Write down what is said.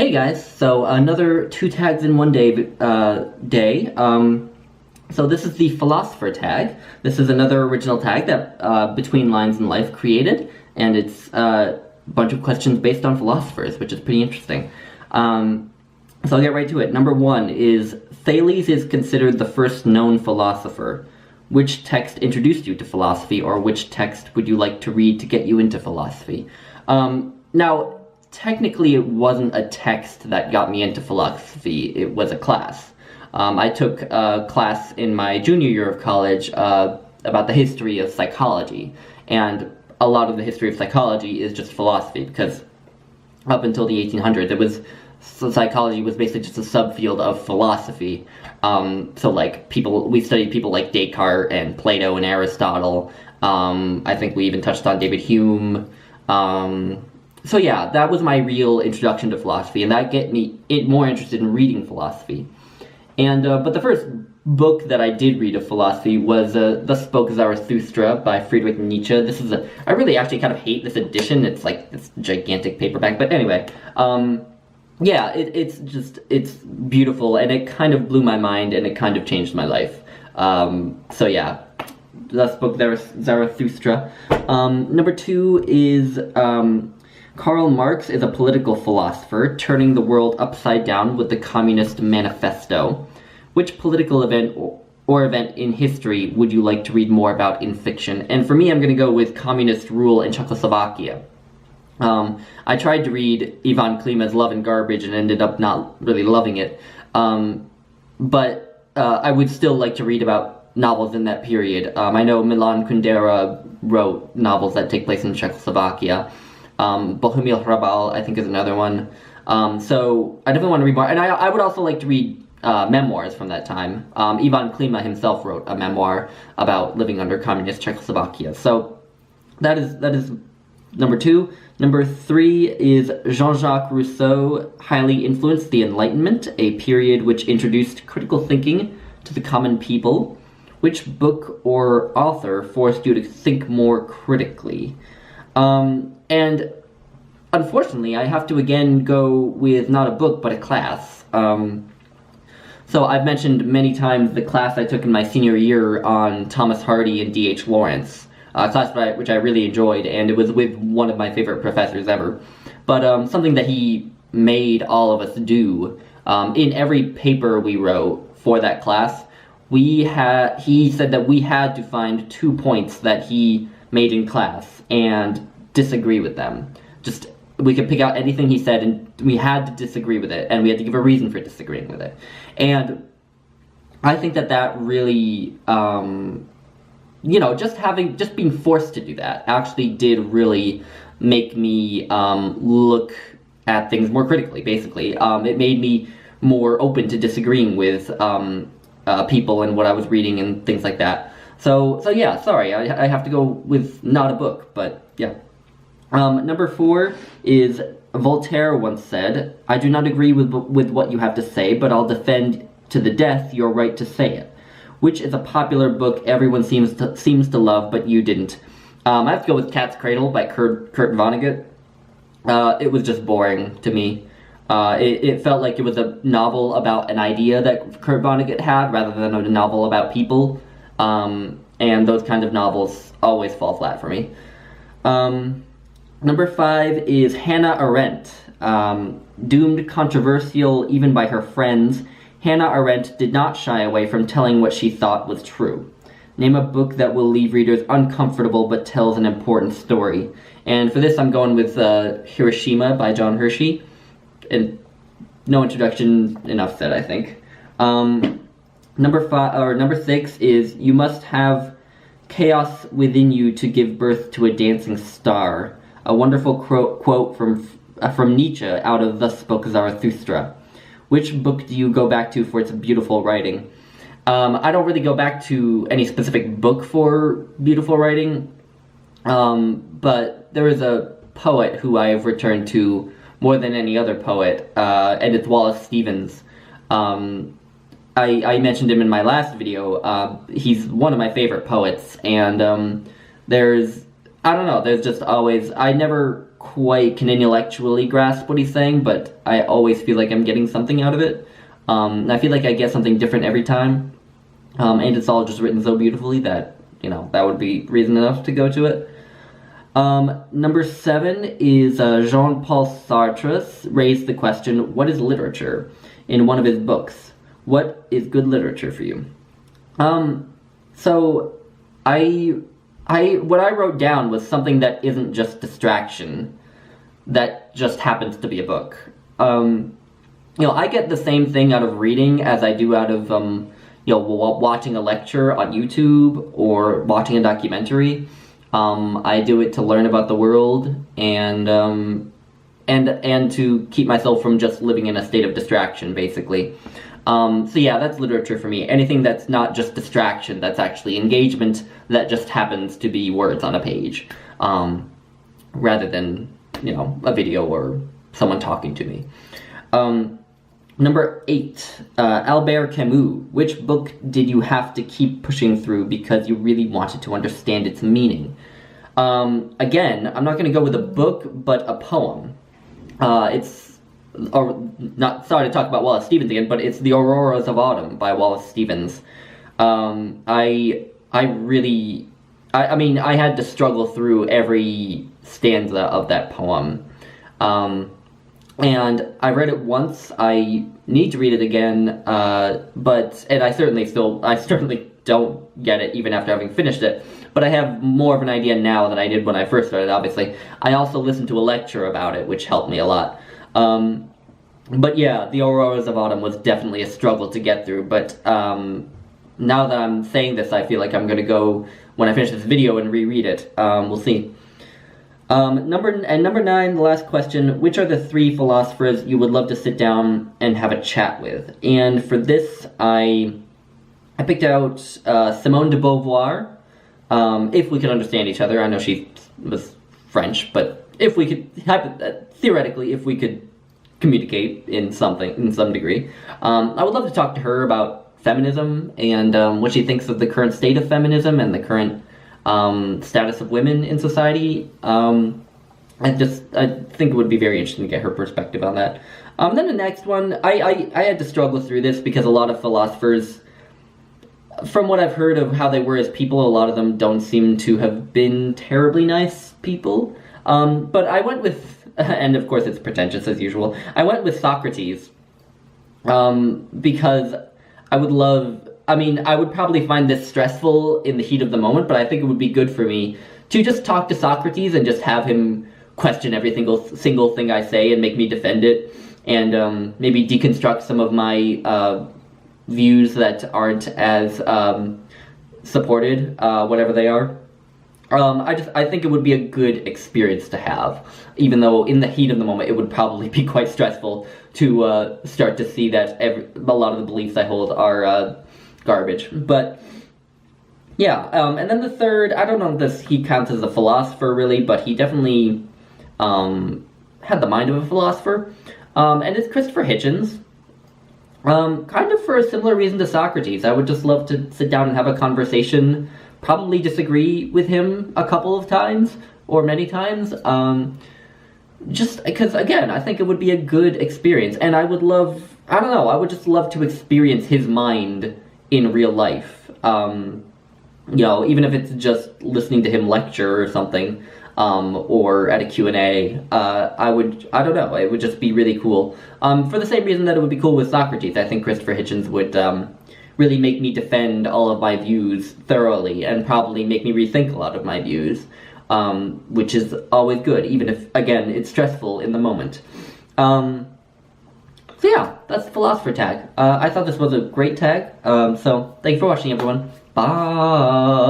Hey guys, so another two tags in one day. So this is the philosopher tag. This is another original tag that Between Lines in Life created, and it's a bunch of questions based on philosophers, which is pretty interesting. So I'll get right to it. Number one is, Thales is considered the first known philosopher. Which text introduced you to philosophy, or which text would you like to read to get you into philosophy? Now, technically it wasn't a text that got me into philosophy, it was a class. I took a class in my junior year of college about the history of psychology, and a lot of the history of psychology is just philosophy, because up until the 1800s, psychology was basically just a subfield of philosophy. So like we studied people like Descartes and Plato and Aristotle. I think we even touched on David Hume. So yeah, that was my real introduction to philosophy, and that got me more interested in reading philosophy. And but the first book that I did read of philosophy was Thus Spoke Zarathustra by Friedrich Nietzsche. This is I really actually kind of hate this edition. It's like this gigantic paperback, but anyway, yeah, it's beautiful, and it kind of blew my mind, and it kind of changed my life. So yeah, Thus Spoke Zarathustra. Number two is Karl Marx is a political philosopher turning the world upside down with the Communist Manifesto. Which political event or event in history would you like to read more about in fiction? And for me, I'm going to go with communist rule in Czechoslovakia. I tried to read Ivan Klima's Love and Garbage and ended up not really loving it. But I would still like to read about novels in that period. I know Milan Kundera wrote novels that take place in Czechoslovakia. Bohumil Hrabal, I think, is another one. So I definitely want to read more. And I would also like to read memoirs from that time. Ivan Klima himself wrote a memoir about living under communist Czechoslovakia. So that is number two. Number three is Jean-Jacques Rousseau highly influenced the Enlightenment, a period which introduced critical thinking to the common people. Which book or author forced you to think more critically? And unfortunately, I have to again go with not a book, but a class. So I've mentioned many times the class I took in my senior year on Thomas Hardy and D.H. Lawrence, a class which I really enjoyed, and it was with one of my favorite professors ever. But something that he made all of us do, in every paper we wrote for that class, he said that we had to find 2 points that he made in class and disagree with them. We could pick out anything he said, and we had to disagree with it, and we had to give a reason for disagreeing with it. And I think that really, just being forced to do that actually did really make me look at things more critically, basically. It made me more open to disagreeing with people and what I was reading and things like that. So yeah, sorry, I have to go with not a book, but yeah. Number four is, Voltaire once said, "I do not agree with what you have to say, but I'll defend to the death your right to say it." Which is a popular book everyone seems to love, but you didn't. I have to go with Cat's Cradle by Kurt Vonnegut. It was just boring to me. It felt like it was a novel about an idea that Kurt Vonnegut had, rather than a novel about people. And those kind of novels always fall flat for me. Number five is Hannah Arendt. Doomed controversial even by her friends, Hannah Arendt did not shy away from telling what she thought was true. Name a book that will leave readers uncomfortable but tells an important story. And for this, I'm going with Hiroshima by John Hershey. And no introduction, enough said, I think. Number six is, you must have chaos within you to give birth to a dancing star. A wonderful quote from Nietzsche out of Thus Spoke Zarathustra. Which book do you go back to for its beautiful writing? I don't really go back to any specific book for beautiful writing, but there is a poet who I have returned to more than any other poet, and it's Wallace Stevens. I mentioned him in my last video. He's one of my favorite poets, and there's just always, I never quite can intellectually grasp what he's saying, but I always feel like I'm getting something out of it. And I feel like I get something different every time. And it's all just written so beautifully that, that would be reason enough to go to it. Number 7 is Jean-Paul Sartre raised the question, what is literature? In one of his books. What is good literature for you? So what I wrote down was something that isn't just distraction, that just happens to be a book. I get the same thing out of reading as I do out of, watching a lecture on YouTube or watching a documentary. I do it to learn about the world and to keep myself from just living in a state of distraction, basically. So yeah, that's literature for me. Anything that's not just distraction, that's actually engagement, that just happens to be words on a page, rather than, a video or someone talking to me. Number 8, Albert Camus. Which book did you have to keep pushing through because you really wanted to understand its meaning? Again, I'm not going to go with a book, but a poem. Sorry to talk about Wallace Stevens again, but it's The Auroras of Autumn by Wallace Stevens. I had to struggle through every stanza of that poem. And I read it once. I need to read it again, and I certainly don't get it even after having finished it. But I have more of an idea now than I did when I first read it, obviously. I also listened to a lecture about it, which helped me a lot. But yeah, The Auroras of Autumn was definitely a struggle to get through, but now that I'm saying this, I feel like I'm going to go, when I finish this video, and reread it. We'll see. Number 9, the last question, which are the 3 philosophers you would love to sit down and have a chat with? And for this, I picked out Simone de Beauvoir, if we could understand each other. I know she was French, but if we could, theoretically, if we could communicate in some degree. I would love to talk to her about feminism and what she thinks of the current state of feminism and the current status of women in society. I think it would be very interesting to get her perspective on that. Then the next one, I had to struggle through this because a lot of philosophers, from what I've heard of how they were as people, a lot of them don't seem to have been terribly nice people. But I went with, and of course it's pretentious as usual, I went with Socrates, because I would probably find this stressful in the heat of the moment, but I think it would be good for me to just talk to Socrates and just have him question every single thing I say and make me defend it, and maybe deconstruct some of my views that aren't as supported, whatever they are. I think it would be a good experience to have, even though in the heat of the moment it would probably be quite stressful to start to see that a lot of the beliefs I hold are garbage. But yeah, and then the third, I don't know if he counts as a philosopher really, but he definitely had the mind of a philosopher, and it's Christopher Hitchens. Kind of for a similar reason to Socrates. I would just love to sit down and have a conversation, probably disagree with him a couple of times, or many times, just because, again, I think it would be a good experience, and I would just love to experience his mind in real life, even if it's just listening to him lecture or something, or at a Q&A, I don't know, it would just be really cool. For the same reason that it would be cool with Socrates, I think Christopher Hitchens would really make me defend all of my views thoroughly, and probably make me rethink a lot of my views, which is always good, even if, again, it's stressful in the moment. So yeah, that's the Philosopher tag. I thought this was a great tag, so thank you for watching, everyone. Bye!